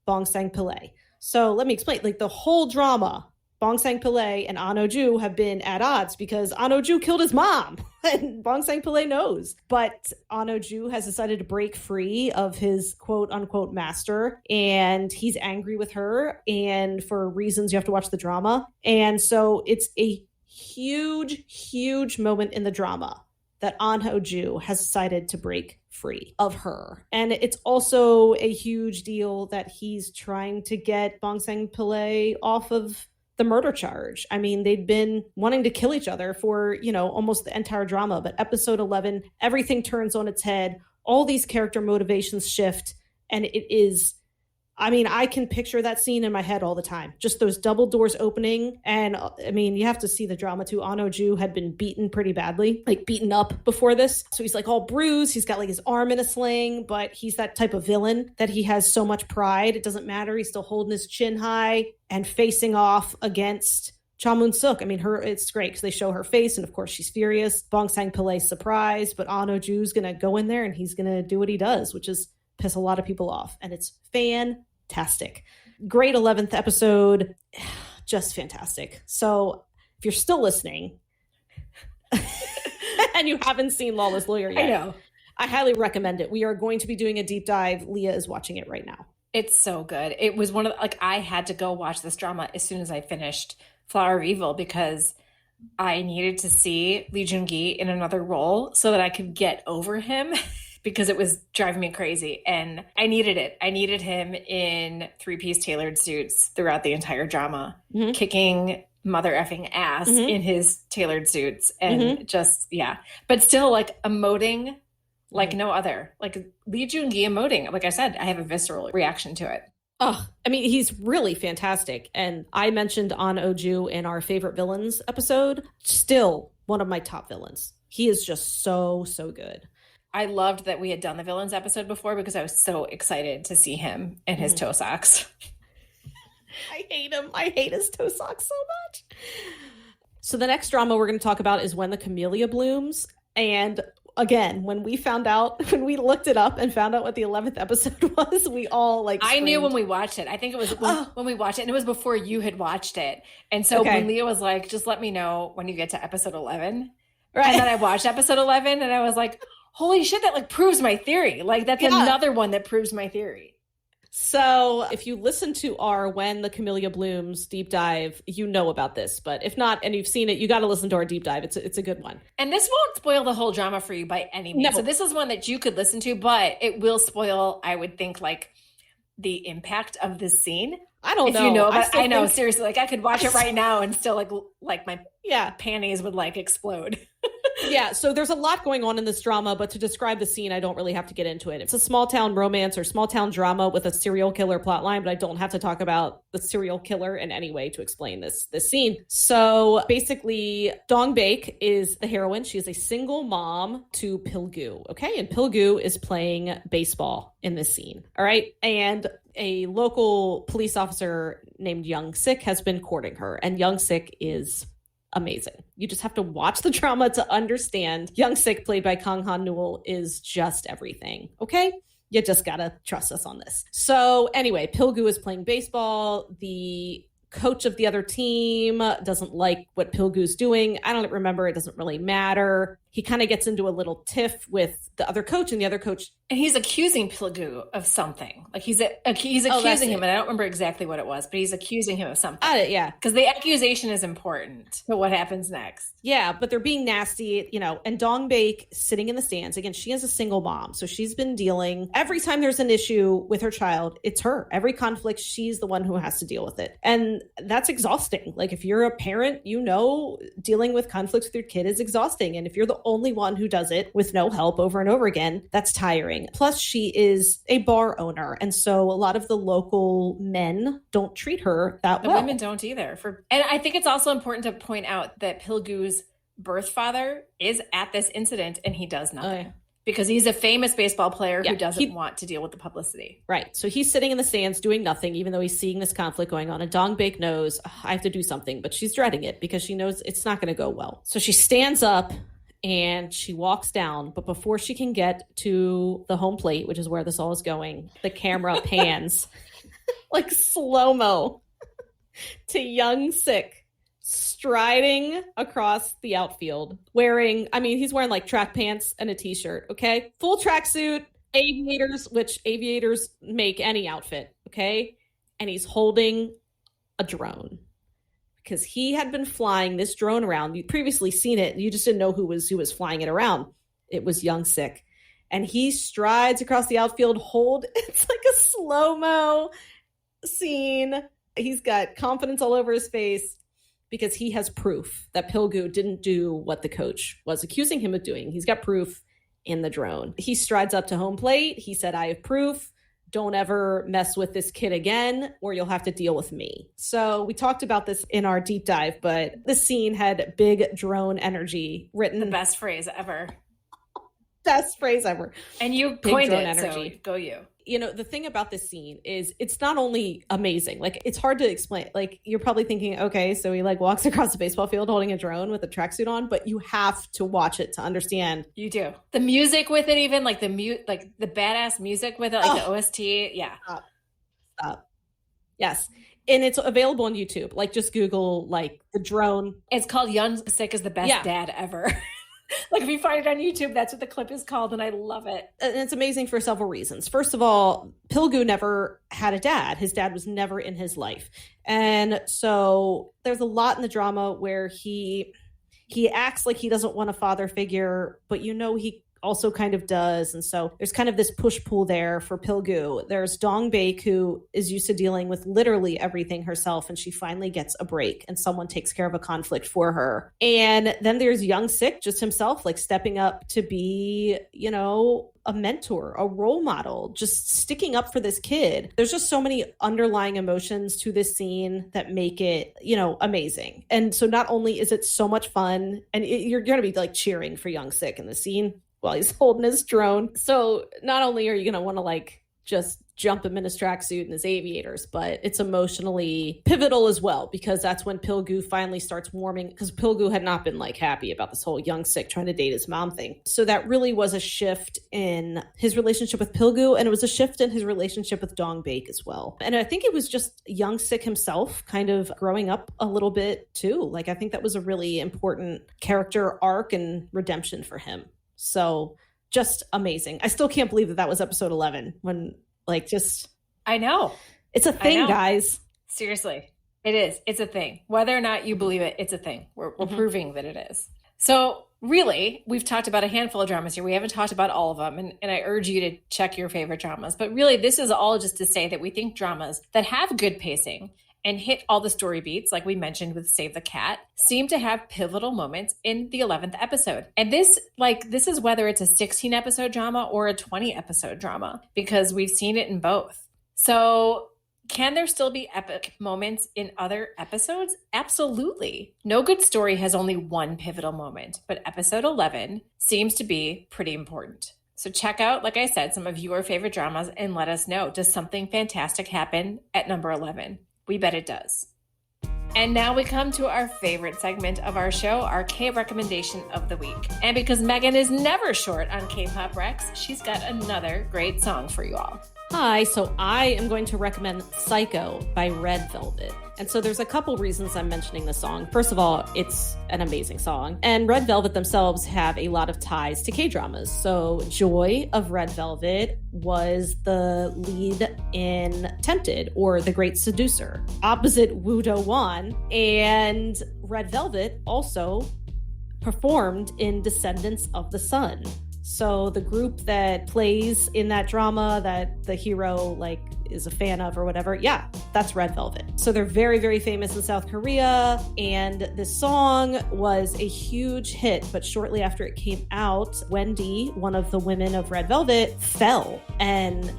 Bong Sang-pil. So let me explain. Like, the whole drama, Bong Sang-pil and An-oh-ju have been at odds because An-oh-ju killed his mom. And Bong Sang-pil knows. But An-oh-ju has decided to break free of his quote-unquote master. And he's angry with her. And for reasons you have to watch the drama. And so it's a huge, huge moment in the drama that An-oh-ju has decided to break free of her. And it's also a huge deal that he's trying to get Bong Sang-pil off of the murder charge. I mean, they'd been wanting to kill each other for, almost the entire drama. But episode 11, everything turns on its head. All these character motivations shift. And it is, I can picture that scene in my head all the time. Just those double doors opening. And you have to see the drama too. An-oh-ju had been beaten pretty badly, like beaten up before this. So he's like all bruised. He's got like his arm in a sling, but he's that type of villain that he has so much pride. It doesn't matter. He's still holding his chin high and facing off against Cha Moon-suk. It's great because they show her face, and of course she's furious. Bong Sang-pil is surprised, but An-oh-ju's going to go in there and he's going to do what he does, which is piss a lot of people off. And it's fantastic. Great 11th episode. Just fantastic. So if you're still listening and you haven't seen Lawless Lawyer yet, I highly recommend it. We are going to be doing a deep dive. Leah is watching it right now. It's so good. It was one of I had to go watch this drama as soon as I finished Flower of Evil because I needed to see Lee Joon-gi in another role so that I could get over him. Because it was driving me crazy. And I needed it. I needed him in three-piece tailored suits throughout the entire drama, kicking mother effing ass in his tailored suits. And but still emoting like no other. Like Lee Joon-gi emoting. Like I said, I have a visceral reaction to it. Oh, he's really fantastic. And I mentioned An-oh-ju in our favorite villains episode. Still one of my top villains. He is just so, so good. I loved that we had done the villains episode before because I was so excited to see him in his toe socks. I hate him. I hate his toe socks so much. So the next drama we're going to talk about is When the Camellia Blooms. And again, when we looked it up and found out what the 11th episode was, we all screamed. I knew when we watched it. I think it was when we watched it, and it was before you had watched it. And so when Leah was like, just let me know when you get to episode 11. Right. And then I watched episode 11 and I was like, holy shit, that proves my theory. That's another one that proves my theory. So if you listen to our When the Camellia Blooms deep dive, you know about this. But if not, and you've seen it, you got to listen to our deep dive. It's a good one. And this won't spoil the whole drama for you by any means. No. So this is one that you could listen to, but it will spoil, I would think, the impact of this scene. I don't know. If you know about, I know, seriously, I could watch it right now and still my panties would explode. Yeah, so there's a lot going on in this drama, but to describe the scene, I don't really have to get into it. It's a small town romance or small town drama with a serial killer plotline, but I don't have to talk about the serial killer in any way to explain this scene. So basically, Dong Baek is the heroine. She is a single mom to Pilgu, okay? And Pilgu is playing baseball in this scene, all right? And a local police officer named Young Sik has been courting her, and Young Sik is amazing. You just have to watch the drama to understand. Young Sik, played by Kang Han Newell, is just everything. Okay? You just gotta trust us on this. So anyway, Pilgu is playing baseball. The coach of the other team doesn't like what Pilgu's doing. I don't remember. It doesn't really matter. He kind of gets into a little tiff with the other coach, and the other coach. And he's accusing Pilgu of something. Like he's accusing him, and I don't remember exactly what it was, but he's accusing him of something. Yeah. Because the accusation is important to what happens next. Yeah, but they're being nasty, and Dongbaek sitting in the stands. Again, she is a single mom, so she's been dealing. Every time there's an issue with her child, it's her. Every conflict, she's the one who has to deal with it. And that's exhausting. Like if you're a parent, dealing with conflicts with your kid is exhausting. And if you're the only one who does it with no help over and over again, that's tiring. Plus, she is a bar owner. And so a lot of the local men don't treat her that well. The women don't either. And I think it's also important to point out that Pilgu's birth father is at this incident and he does nothing. Because he's a famous baseball player who doesn't want to deal with the publicity. Right. So he's sitting in the stands doing nothing, even though he's seeing this conflict going on. And Dongbaek knows, I have to do something, but she's dreading it because she knows it's not going to go well. So she stands up and she walks down. But before she can get to the home plate, which is where this all is going, the camera pans like slow-mo to Young Sik striding across the outfield he's wearing like track pants and a t-shirt, okay? Full tracksuit, aviators, which aviators make any outfit, okay? And he's holding a drone because he had been flying this drone around. You'd previously seen it. You just didn't know who was flying it around. It was Young Sik. And he strides across the outfield, it's like a slow-mo scene. He's got confidence all over his face, because he has proof that Pilgu didn't do what the coach was accusing him of doing. He's got proof in the drone. He strides up to home plate. He said, I have proof. Don't ever mess with this kid again, or you'll have to deal with me. So we talked about this in our deep dive, but this scene had big drone energy written. The best phrase ever. Best phrase ever. And you coined it, energy. So go you. The thing about this scene is it's not only amazing, like it's hard to explain. Like you're probably thinking, okay, so he like walks across the baseball field holding a drone with a tracksuit on, but you have to watch it to understand. You do. The music with it, even like the badass music with it, like the OST. Yeah. Stop. Yes. And it's available on YouTube. Like just Google like the drone. It's called Young Sik is the best dad ever. Like if you find it on YouTube, that's what the clip is called, and I love it. And it's amazing for several reasons. First of all, Pilgu never had a dad. His dad was never in his life. And so there's a lot in the drama where he acts like he doesn't want a father figure, but he also kind of does. And so there's kind of this push-pull there for Pilgu. There's Dongbaek, who is used to dealing with literally everything herself, and she finally gets a break and someone takes care of a conflict for her. And then there's Young Sik just himself, like stepping up to be, a mentor, a role model, just sticking up for this kid. There's just so many underlying emotions to this scene that make it, amazing. And so not only is it so much fun, and you're going to be like cheering for Young Sik in the scene while he's holding his drone. So not only are you going to want to like just jump him in his tracksuit and his aviators, but it's emotionally pivotal as well, because that's when Pilgu finally starts warming, because Pilgu had not been like happy about this whole Young Sik trying to date his mom thing. So that really was a shift in his relationship with Pilgu, and it was a shift in his relationship with Dongbaek as well. And I think it was just Young Sik himself kind of growing up a little bit too. Like I think that was a really important character arc and redemption for him. So just amazing. I still can't believe that was episode 11 when I know. It's a thing, guys. Seriously. It is. It's a thing. Whether or not you believe it, it's a thing. We're proving that it is. So really, we've talked about a handful of dramas here. We haven't talked about all of them. And I urge you to check your favorite dramas. But really, this is all just to say that we think dramas that have good pacing and hit all the story beats, like we mentioned with Save the Cat, seem to have pivotal moments in the 11th episode. And this is whether it's a 16 episode drama or a 20 episode drama, because we've seen it in both. So can there still be epic moments in other episodes? Absolutely. No good story has only one pivotal moment, but episode 11 seems to be pretty important. So check out, like I said, some of your favorite dramas and let us know, does something fantastic happen at number 11? We bet it does. And now we come to our favorite segment of our show, our K recommendation of the week. And because Megan is never short on Kpop Recs, she's got another great song for you all. Hi, so I am going to recommend Psycho by Red Velvet. And so there's a couple reasons I'm mentioning the song. First of all, it's an amazing song. And Red Velvet themselves have a lot of ties to K-dramas. So Joy of Red Velvet was the lead in Tempted or The Great Seducer, opposite Woo Do-won. And Red Velvet also performed in Descendants of the Sun. So the group that plays in that drama that the hero is a fan of or whatever, yeah, that's Red Velvet. So they're very, very famous in South Korea, and this song was a huge hit, but shortly after it came out, Wendy, one of the women of Red Velvet, fell and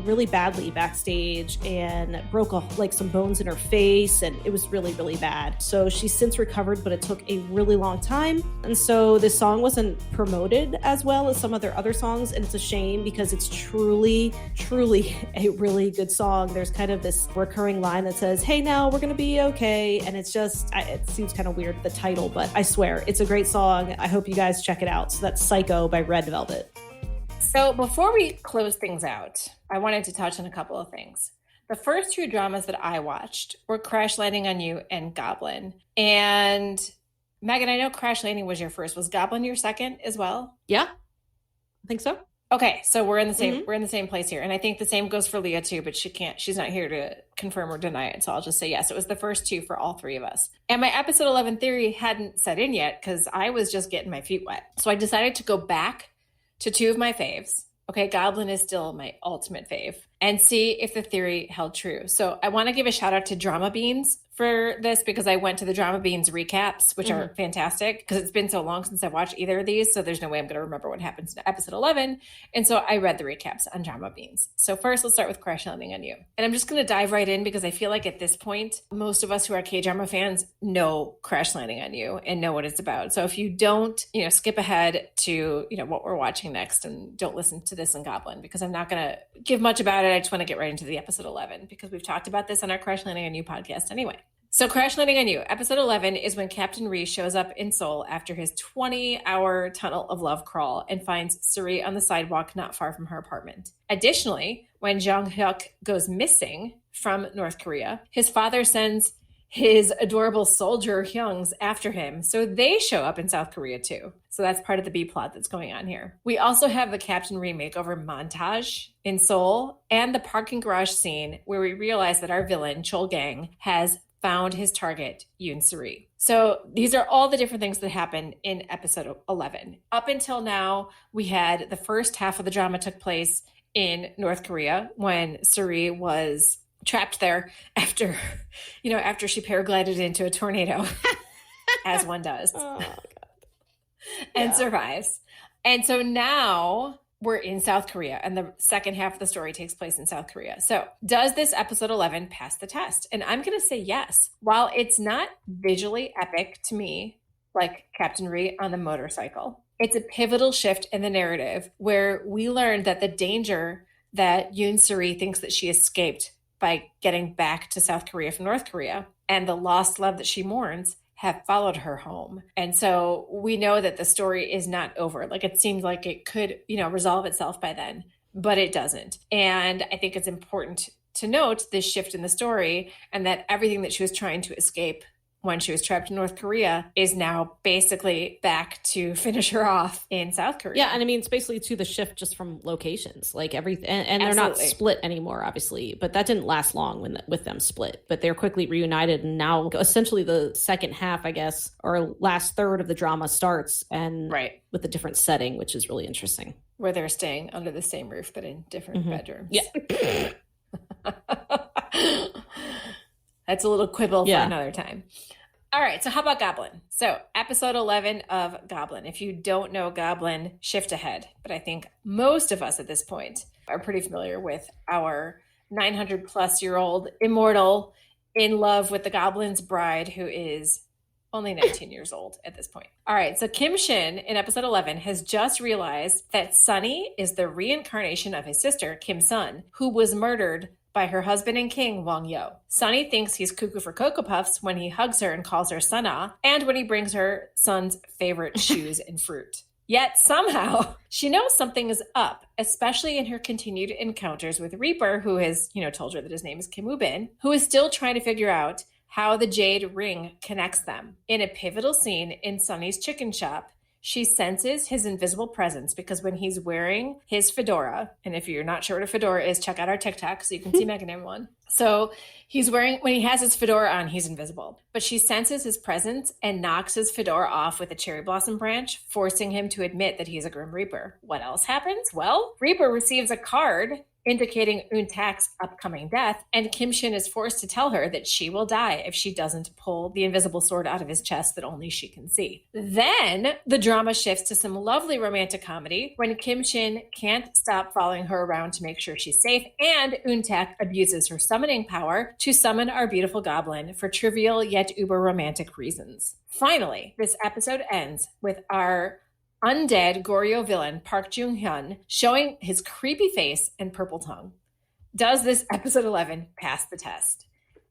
really badly backstage and broke some bones in her face, and it was really, really bad. So she's since recovered, but it took a really long time. And so this song wasn't promoted as well as some of their other songs, and it's a shame because it's truly, truly a really good song. There's kind of this recurring line that says, "Hey, now we're gonna be okay," and it's just, it seems kind of weird, the title, but I swear it's a great song. I hope you guys check it out. So that's Psycho by Red Velvet. So before we close things out, I wanted to touch on a couple of things. The first two dramas that I watched were Crash Landing on You and Goblin. And Megan, I know Crash Landing was your first. Was Goblin your second as well? Yeah, I think so. Okay, so we're in the same we're in the same place here. And I think the same goes for Leah too, but she's not here to confirm or deny it. So I'll just say yes, it was the first two for all three of us. And my episode 11 theory hadn't set in yet because I was just getting my feet wet. So I decided to go back to two of my faves. Okay, Goblin is still my ultimate fave, and see if the theory held true. So I want to give a shout out to Drama Beans for this because I went to the Drama Beans recaps, which are fantastic because it's been so long since I've watched either of these. So there's no way I'm going to remember what happens in episode 11. And so I read the recaps on Drama Beans. So first, let's start with Crash Landing on You. And I'm just going to dive right in because I feel like at this point, most of us who are K-drama fans know Crash Landing on You and know what it's about. So if you don't, skip ahead to, what we're watching next and don't listen to this in Goblin because I'm not going to give much about it. I just want to get right into the episode 11 because we've talked about this on our Crash Landing on You podcast anyway. So Crash Landing on You, episode 11 is when Captain Rhee shows up in Seoul after his 20-hour tunnel of love crawl and finds Suri on the sidewalk not far from her apartment. Additionally, when Jung Hyuk goes missing from North Korea, his father sends his adorable soldier Hyungs after him. So they show up in South Korea too. So that's part of the B plot that's going on here. We also have the Captain Rhee makeover montage in Seoul and the parking garage scene where we realize that our villain, Chol Gang, has found his target, Yoon Suri. So these are all the different things that happened in episode 11. Up until now, we had the first half of the drama took place in North Korea when Suri was trapped there after she paraglided into a tornado, as one does, and survives. And so now we're in South Korea, and the second half of the story takes place in South Korea. So does this episode 11 pass the test? And I'm going to say yes. While it's not visually epic to me, like Captain Rhee on the motorcycle, it's a pivotal shift in the narrative where we learn that the danger that Yoon Suri thinks that she escaped by getting back to South Korea from North Korea and the lost love that she mourns have followed her home. And so we know that the story is not over. Like it seems like it could, resolve itself by then, but it doesn't. And I think it's important to note this shift in the story and that everything that she was trying to escape when she was trapped in North Korea is now basically back to finish her off in South Korea. Yeah, and I mean, it's basically to the shift just from locations, like everything, and they're not split anymore, obviously, but that didn't last long with them split, but they're quickly reunited, and now essentially the second half, I guess, or last third of the drama starts, and with a different setting, which is really interesting. Where they're staying under the same roof, but in different bedrooms. Yeah. That's a little quibble for another time. All right, so how about Goblin? So episode 11 of Goblin. If you don't know Goblin, shift ahead. But I think most of us at this point are pretty familiar with our 900-plus-year-old immortal in love with the Goblin's bride, who is only 19 years old at this point. All right, so Kim Shin in episode 11 has just realized that Sunny is the reincarnation of his sister, Kim Sun, who was murdered by her husband and king, Wang Yo. Sunny thinks he's cuckoo for Cocoa Puffs when he hugs her and calls her Sana, and when he brings her son's favorite shoes and fruit. Yet somehow she knows something is up, especially in her continued encounters with Reaper, who has, told her that his name is Kim Woo-bin, who is still trying to figure out how the jade ring connects them. In a pivotal scene in Sunny's chicken shop, she senses his invisible presence because when he's wearing his fedora, and if you're not sure what a fedora is, check out our TikTok so you can see Megan in one. So when he has his fedora on, he's invisible. But she senses his presence and knocks his fedora off with a cherry blossom branch, forcing him to admit that he's a Grim Reaper. What else happens? Well, Reaper receives a card indicating Untak's upcoming death, and Kim Shin is forced to tell her that she will die if she doesn't pull the invisible sword out of his chest that only she can see. Then the drama shifts to some lovely romantic comedy when Kim Shin can't stop following her around to make sure she's safe, and Untak abuses her summoning power to summon our beautiful goblin for trivial yet uber romantic reasons. Finally, this episode ends with our undead Goryeo villain Park Jung-hyun showing his creepy face and purple tongue. Does this episode 11 pass the test?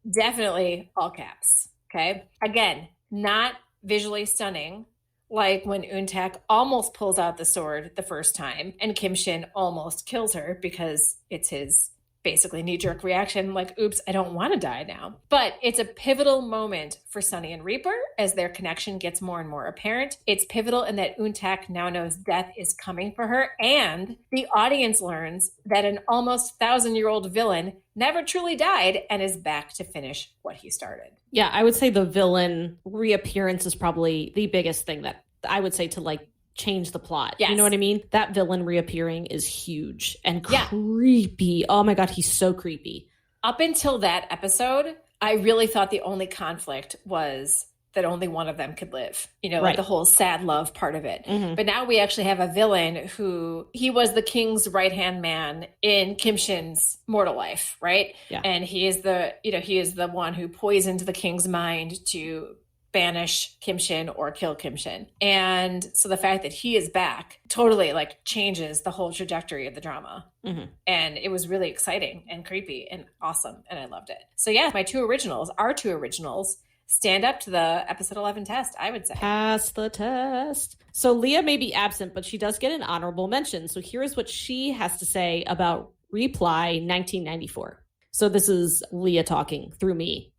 Definitely all caps. Okay. Again, not visually stunning, like when Untak almost pulls out the sword the first time and Kim Shin almost kills her because it's his basically knee-jerk reaction, like, oops, I don't want to die now. But it's a pivotal moment for Sunny and Reaper as their connection gets more and more apparent. It's pivotal in that Untak now knows death is coming for her, and the audience learns that an almost 1,000-year-old villain never truly died and is back to finish what he started. Yeah, I would say the villain reappearance is probably the biggest thing that I would say to change the plot. Yes. You know what I mean? That villain reappearing is huge and creepy. Oh my God, he's so creepy. Up until that episode, I really thought the only conflict was that only one of them could live. Like the whole sad love part of it. Mm-hmm. But now we actually have a villain who, he was the king's right-hand man in Kim Shin's mortal life, right? Yeah. And he is the one who poisoned the king's mind to banish Kim Shin or kill Kim Shin. And so the fact that he is back totally changes the whole trajectory of the drama. Mm-hmm. And it was really exciting and creepy and awesome. And I loved it. So yeah, our two originals stand up to the episode 11 test, I would say. Pass the test. So Leah may be absent, but she does get an honorable mention. So here's what she has to say about Reply 1994. So this is Leah talking through me.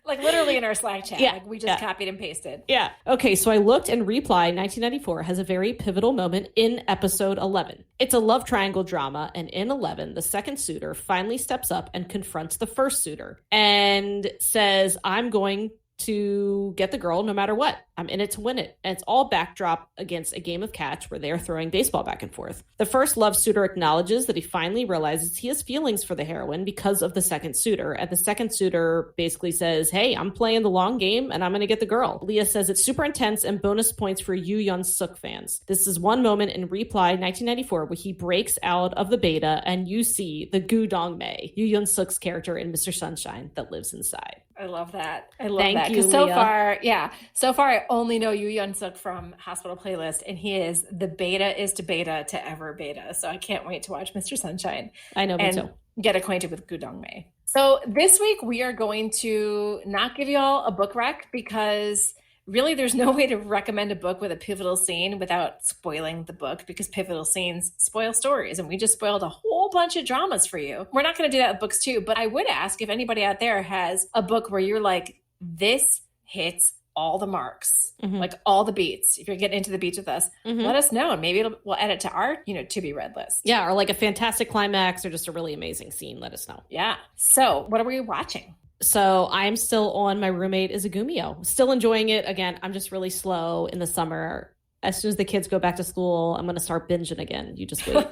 Literally in our Slack chat. Yeah. We just copied and pasted. Yeah. Okay, so I looked, and Reply 1994 has a very pivotal moment in episode 11. It's a love triangle drama, and in 11, the second suitor finally steps up and confronts the first suitor and says, I'm going to get the girl no matter what. I'm in it to win it. And it's all backdrop against a game of catch where they are throwing baseball back and forth. The first love suitor acknowledges that he finally realizes he has feelings for the heroine because of the second suitor. And the second suitor basically says, hey, I'm playing the long game and I'm going to get the girl. Leah says it's super intense and bonus points for Yoo Yeon-suk fans. This is one moment in Reply 1994 where he breaks out of the beta and you see the Gu Dong-mei, Yoo Yeon-suk's character in Mr. Sunshine that lives inside. I love that. Thank you, Leah. So far, I only know Yoo Yeon-suk from Hospital Playlist, and he is the beta to ever beta. So I can't wait to watch Mr. Sunshine. I know, me too. Get acquainted with Gu Dong-mei. So this week, we are going to not give y'all a book rec because really there's no way to recommend a book with a pivotal scene without spoiling the book, because pivotal scenes spoil stories, and we just spoiled a whole bunch of dramas for you. We're not going to do that with books too, but I would ask if anybody out there has a book where you're like, this hits all the marks, all the beats. If you're getting into the beats with us, let us know, and maybe we'll add it to our, to be read list. Yeah, or a fantastic climax or just a really amazing scene. Let us know. Yeah. So what are we watching? So I'm still on My Roommate is a Gumio. Still enjoying it. Again, I'm just really slow in the summer. As soon as the kids go back to school, I'm going to start binging again. You just wait.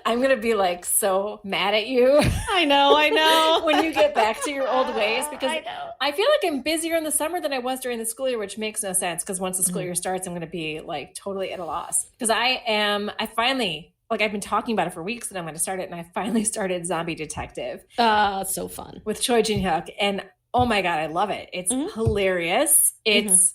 I'm going to be so mad at you. I know. When you get back to your old ways, because I feel like I'm busier in the summer than I was during the school year, which makes no sense because once the school year starts, I'm going to be totally at a loss. Because I finally, I've been talking about it for weeks and I'm going to start it. And I finally started Zombie Detective. It's so fun. With Choi Jin-hyuk. And oh my God, I love it. It's hilarious. It's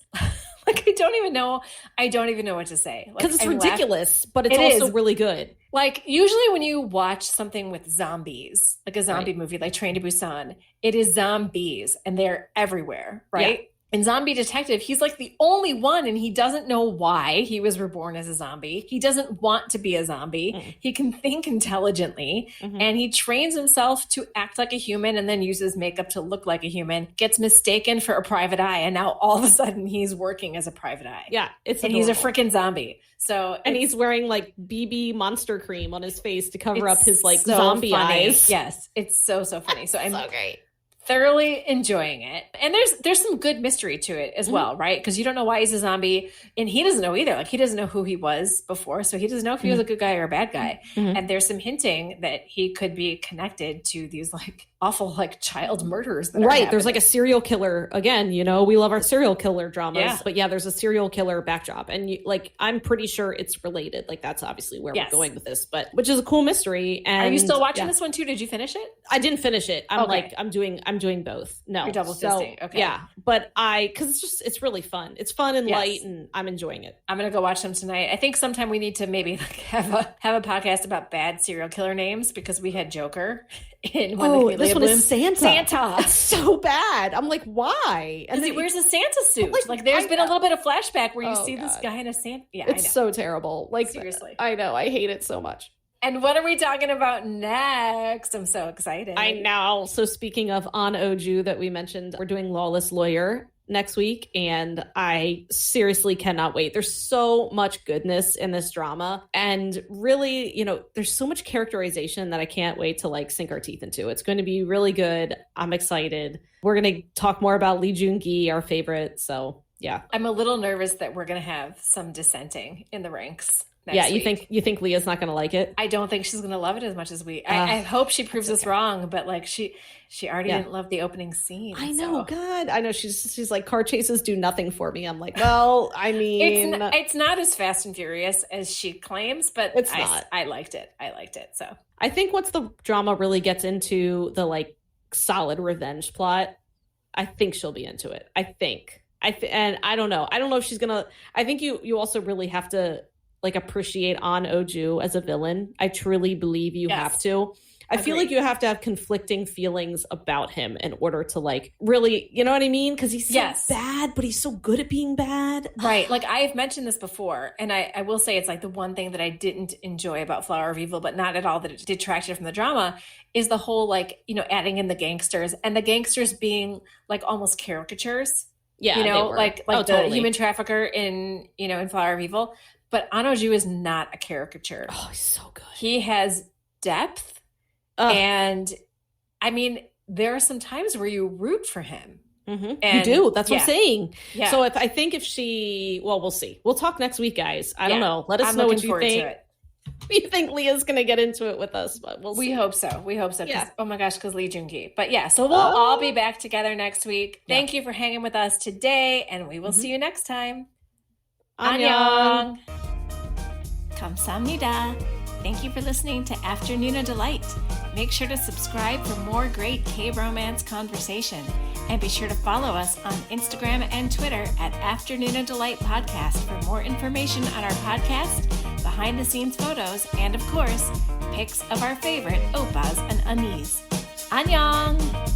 Like, I don't even know what to say. Because Like, it's ridiculous, but it's It also is. really good. Like, usually when you watch something with zombies, like a zombie movie, like Train to Busan, it is zombies and they're everywhere, right? Yeah. In Zombie Detective, he's like the only one and he doesn't know why he was reborn as a zombie. He doesn't want to be a zombie. He can think intelligently and he trains himself to act like a human and then uses makeup to look like a human, gets mistaken for a private eye, and now all of a sudden he's working as a private eye. Yeah, it's and adorable. he's a freaking zombie. So and he's wearing like BB monster cream on his face to cover up his like so zombie funny. eyes. Yes, it's so funny. So I'm so great. Thoroughly enjoying it. And there's some good mystery to it as well, right? Because you don't know why he's a zombie and he doesn't know either. Like, he doesn't know who he was before, so he doesn't know if he was a good guy or a bad guy. And there's some hinting that he could be connected to these like awful like child murders that are happening. There's like a serial killer. Again, you know, we love our serial killer dramas. Yeah. But yeah, there's a serial killer backdrop. And like, I'm pretty sure it's related. Like, that's obviously where we're going with this, but which is a cool mystery. And are you still watching this one too? Did you finish it? I didn't finish it. I'm doing both. No. You're double fisting. Okay. Yeah. But because it's really fun. It's fun and light and I'm enjoying it. I'm going to go watch them tonight. I think sometime we need to maybe like have a podcast about bad serial killer names, because we had Joker in one this one is Santa. Santa. It's so bad. I'm like, why? And he wears a Santa suit. Like there's been a little bit of flashback where you see this guy in a Santa. Yeah, it's so terrible. Like, seriously. I know. I hate it so much. And what are we talking about next? I'm so excited. I know. So speaking of An Oju that we mentioned, we're doing Lawless Lawyer next week, and I seriously cannot wait. There's so much goodness in this drama, and really, you know, there's so much characterization that I can't wait to like sink our teeth into. It's going to be really good. I'm excited. We're going to talk more about Lee Joon-gi, our favorite. So yeah, I'm a little nervous that we're going to have some dissenting in the ranks. Yeah, you think Leah's not going to like it? I don't think she's going to love it as much as we. I hope she proves us wrong, but like she already didn't love the opening scene. I know, God, I know. She's like, car chases do nothing for me. I'm like, well, I mean, it's not as Fast and Furious as she claims, but it's not. I liked it. So I think once the drama really gets into the like solid revenge plot, I think she'll be into it. And I don't know. I don't know if she's gonna. I think you also really have to like appreciate An Oju as a villain. I truly believe you have to. I feel like you have to have conflicting feelings about him in order to like really, you know what I mean? Because he's so bad, but he's so good at being bad. Right. Like I've mentioned this before, and I will say it's like the one thing that I didn't enjoy about Flower of Evil, but not at all that it detracted from the drama, is the whole like, you know, adding in the gangsters and the gangsters being like almost caricatures. Yeah. You know, like the totally. human trafficker in Flower of Evil. But An Oju is not a caricature. Oh, he's so good. He has depth. And I mean, there are some times where you root for him. And you do. That's what I'm saying. Yeah. So if she, well, we'll see. We'll talk next week, guys. I don't know. Let us know what you think. We think Leah's going to get into it with us, but we hope so. We hope so. Yeah. Oh my gosh, because Lee Joon-gi. But yeah, so we'll all be back together next week. Thank you for hanging with us today, and we will see you next time. Annyeong. 감사합니다. Thank you for listening to Afternoona Delight. Make sure to subscribe for more great K-romance conversation. And be sure to follow us on Instagram and Twitter at Afternoona Delight Podcast for more information on our podcast, behind-the-scenes photos, and of course, pics of our favorite oppas and anis. Annyeong!